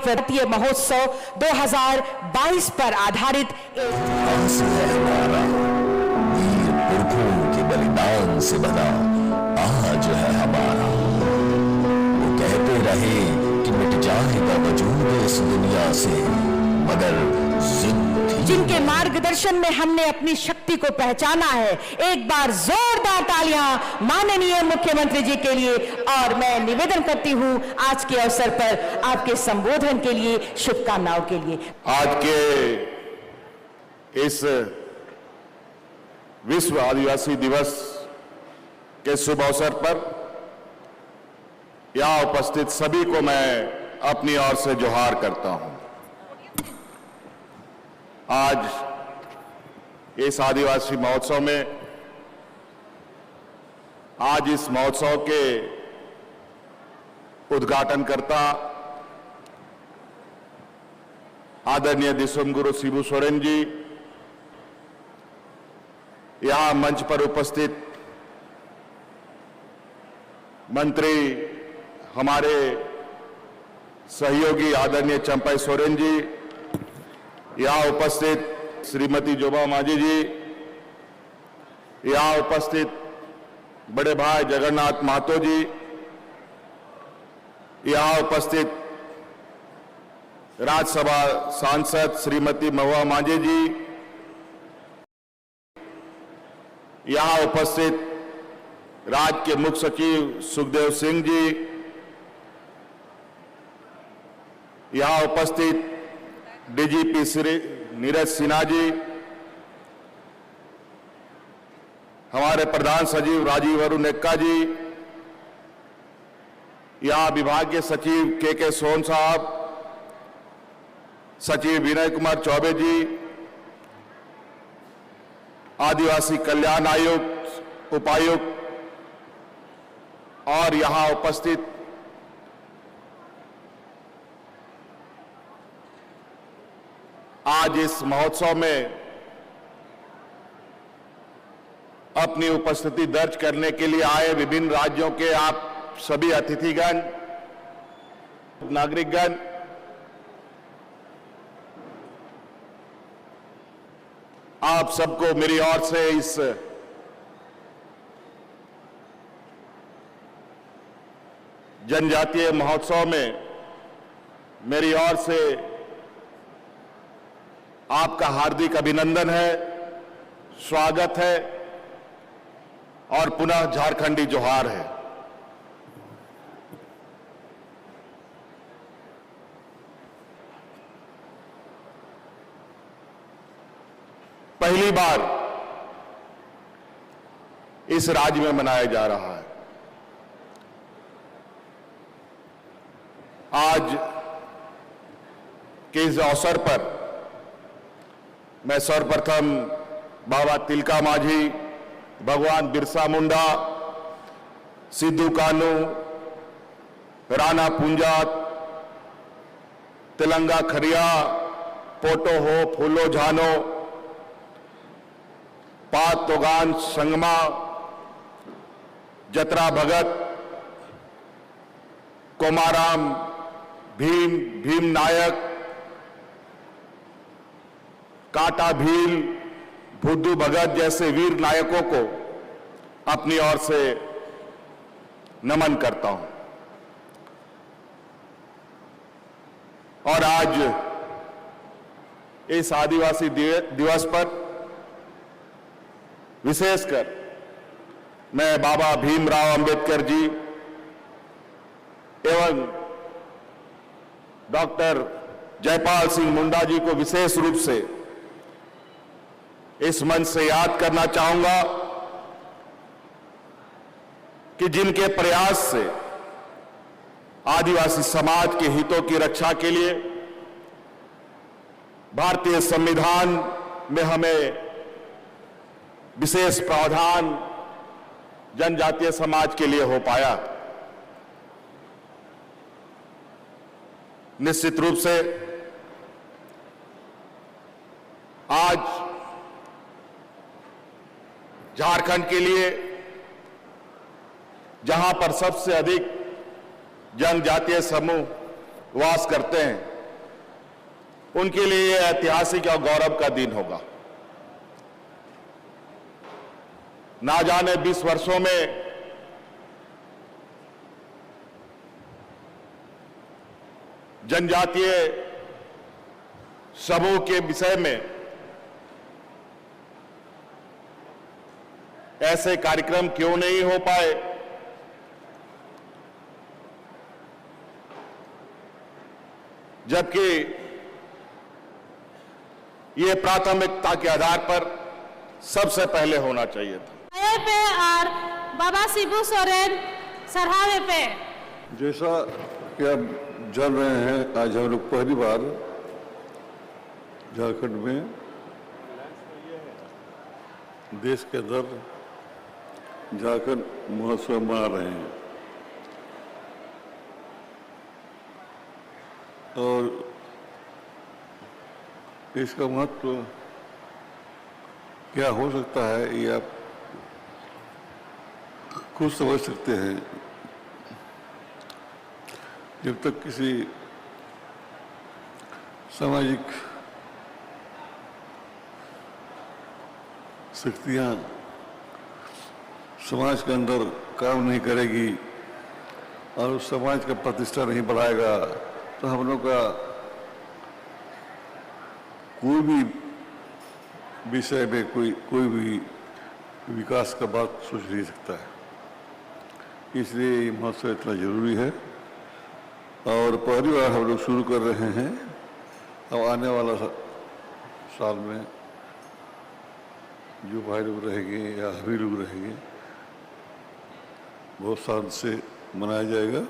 प्रगतीय महोत्सव 2022 पर आधारित वीर पुरखों के बलिदान से बना आज है हमारा। वो कहते रहे कि मिट जाएगा वजूद इस दुनिया से, मगर जिनके मार्गदर्शन में हमने अपनी शक्ति को पहचाना है। एक बार जोरदार तालियां माननीय मुख्यमंत्री जी के लिए। और मैं निवेदन करती हूं आज के अवसर पर आपके संबोधन के लिए, शुभकामनाओं के लिए। आज के इस विश्व आदिवासी दिवस के शुभ अवसर पर यहां उपस्थित सभी को मैं अपनी ओर से जोहार करता हूं। आज इस आदिवासी महोत्सव में, आज इस महोत्सव के उद्घाटनकर्ता आदरणीय दिसोमगुरु शिबू सोरेन जी, यहां मंच पर उपस्थित मंत्री हमारे सहयोगी आदरणीय चंपाई सोरेन जी, यहां उपस्थित श्रीमती जोबा माझी जी, यहां उपस्थित बड़े भाई जगन्नाथ महतो जी, यहां उपस्थित राज्यसभा सांसद श्रीमती महुआ माझी जी, यहां उपस्थित राज्य के मुख्य सचिव सुखदेव सिंह जी, यहां उपस्थित डीजीपी श्री नीरज सिन्हा जी, हमारे प्रधान सचिव राजीव अरुण एक्का जी, यहां विभागीय सचिव के सोन साहब, सचिव विनय कुमार चौबे जी, आदिवासी कल्याण आयुक्त, उपायुक्त और यहां उपस्थित आज इस महोत्सव में अपनी उपस्थिति दर्ज करने के लिए आए विभिन्न राज्यों के आप सभी अतिथिगण, नागरिकगण, आप सबको मेरी ओर से इस जनजातीय महोत्सव में मेरी ओर से आपका हार्दिक अभिनंदन है, स्वागत है और पुनः झारखंडी जोहार है। पहली बार इस राज्य में मनाया जा रहा है। आज के इस अवसर पर मैं सर्वप्रथम बाबा तिलका माझी, भगवान बिरसा मुंडा, सिद्धू कानू, राणा पुंजात, तिलंगा खरिया, पोटो हो, फूलो झानो, पात तोगान संगमा, जतरा भगत, कोमाराम, भीम नायक, काटा भील, बुद्धू भगत जैसे वीर नायकों को अपनी ओर से नमन करता हूं। और आज इस आदिवासी दिवस पर विशेषकर मैं बाबा भीमराव अंबेडकर जी एवं डॉक्टर जयपाल सिंह मुंडा जी को विशेष रूप से इस मंच से याद करना चाहूंगा कि जिनके प्रयास से आदिवासी समाज के हितों की रक्षा के लिए भारतीय संविधान में हमें विशेष प्रावधान जनजातीय समाज के लिए हो पाया। निश्चित रूप से आज झारखंड के लिए, जहां पर सबसे अधिक जनजातीय समूह वास करते हैं, उनके लिए यह ऐतिहासिक और गौरव का दिन होगा। ना जाने 20 वर्षों में जनजातीय समूह के विषय में ऐसे कार्यक्रम क्यों नहीं हो पाए, जबकि ये प्राथमिकता के आधार पर सबसे पहले होना चाहिए था। पे और बाबा शिबू सोरेन सरहावे पे जैसा कि आप जान रहे हैं, आज हम लोग पहली बार झारखंड में देश के अंदर झारखंड महोत्सव मना रहे हैं और इसका महत्व क्या हो सकता है ये आप खुद समझ सकते हैं। जब तक किसी सामाजिक शक्तियां समाज के अंदर काम नहीं करेगी और उस समाज का प्रतिष्ठा नहीं बढ़ाएगा तो हम लोग का कोई भी विषय में कोई भी विकास का बात सोच नहीं सकता है। इसलिए ये महोत्सव इतना जरूरी है और पहली बार हम लोग शुरू कर रहे हैं। अब आने वाला साल में जो भाई लोग रहेंगे या सभी लोग रहेंगे बहुत शांत से मनाया जाएगा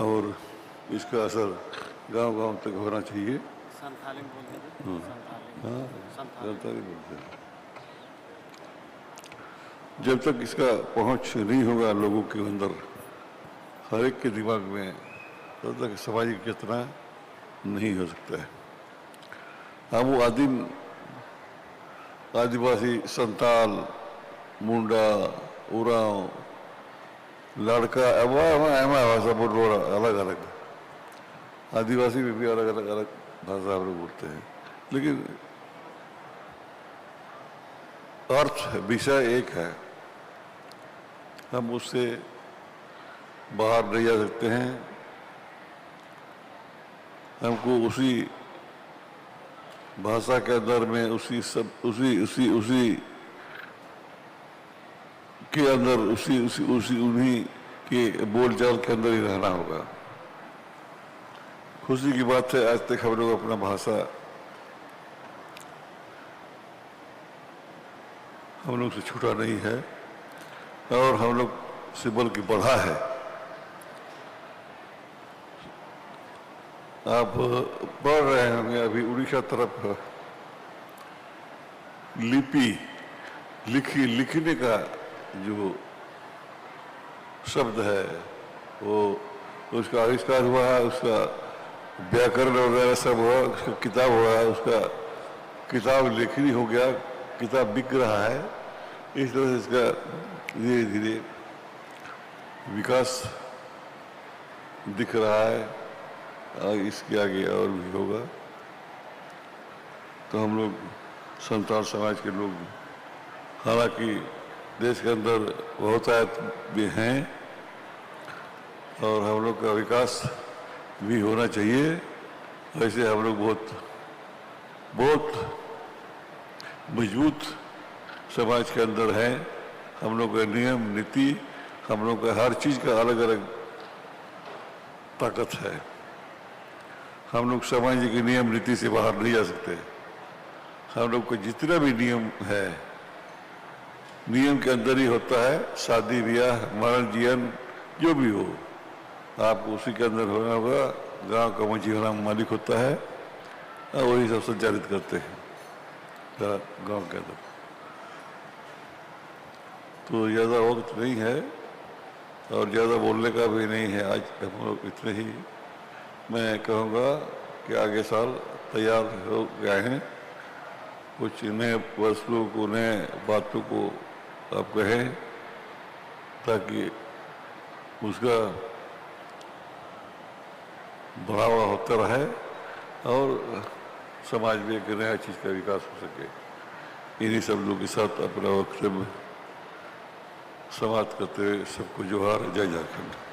और इसका असर गांव-गांव तक होना चाहिए। संथाली बोलते हैं। हाँ, संथाली बोलते हैं। जब तक इसका पहुंच नहीं होगा लोगों के अंदर, हर एक के दिमाग में, तब तक सामाजिक चेतना नहीं हो सकता है। हम वो आदिवासी, संताल, मुंडा, उरांव, लड़का भाषा बोल रहा अलग अलग, आदिवासी में भी अलग अलग भाषा हम लोग बोलते हैं, लेकिन अर्थ विषय एक है। हम उससे बाहर नहीं जा सकते हैं। हमको उसी भाषा के अंदर में उसी के अंदर उन्हीं के बोलचाल के अंदर ही रहना होगा। खुशी की बात है आज तक हम लोग अपना भाषा हम लोग से छूटा नहीं है और हम लोग से बल्कि बढ़ा है। आप पढ़ रहे होंगे अभी उड़ीसा तरफ लिखने का जो शब्द है वो उसका आविष्कार हुआ है, उसका व्याकरण वगैरह सब हुआ, उसका किताब हुआ, उसका किताब लेखनी हो गया, किताब बिक रहा है। इस तरह से इसका धीरे धीरे विकास दिख रहा है और इसके आगे और भी होगा। तो हम लोग संताल समाज के लोग हालांकि देश के अंदर बहुतायत भी हैं और हम लोग का विकास भी होना चाहिए। वैसे हम लोग बहुत मजबूत समाज के अंदर हैं। हम लोग का नियम नीति, हम लोग का हर चीज़ का अलग अलग ताकत है। हम लोग सामाजिक नियम नीति से बाहर नहीं जा सकते। हम लोग को जितना भी नियम है, नियम के अंदर ही होता है। शादी ब्याह मरण जीवन जो भी हो आपको उसी के अंदर होना होगा। गांव का मंझी होना मालिक होता है और वही सब संचालित करते हैं गांव के अंदर। तो ज़्यादा वक्त नहीं है और ज़्यादा बोलने का भी नहीं है। आज हम लोग इतने ही मैं कहूँगा कि आगे साल तैयार हो गए हैं। कुछ नए वस्तुओं को, नए बातों को आप कहें ताकि उसका बढ़ावा होता रहे और समाज में एक नया चीज़ का विकास हो सके। इन्हीं सब लोगों के साथ अपना वक्तव्य समाप्त करते हुए सबको जोहार, जय झारखंड।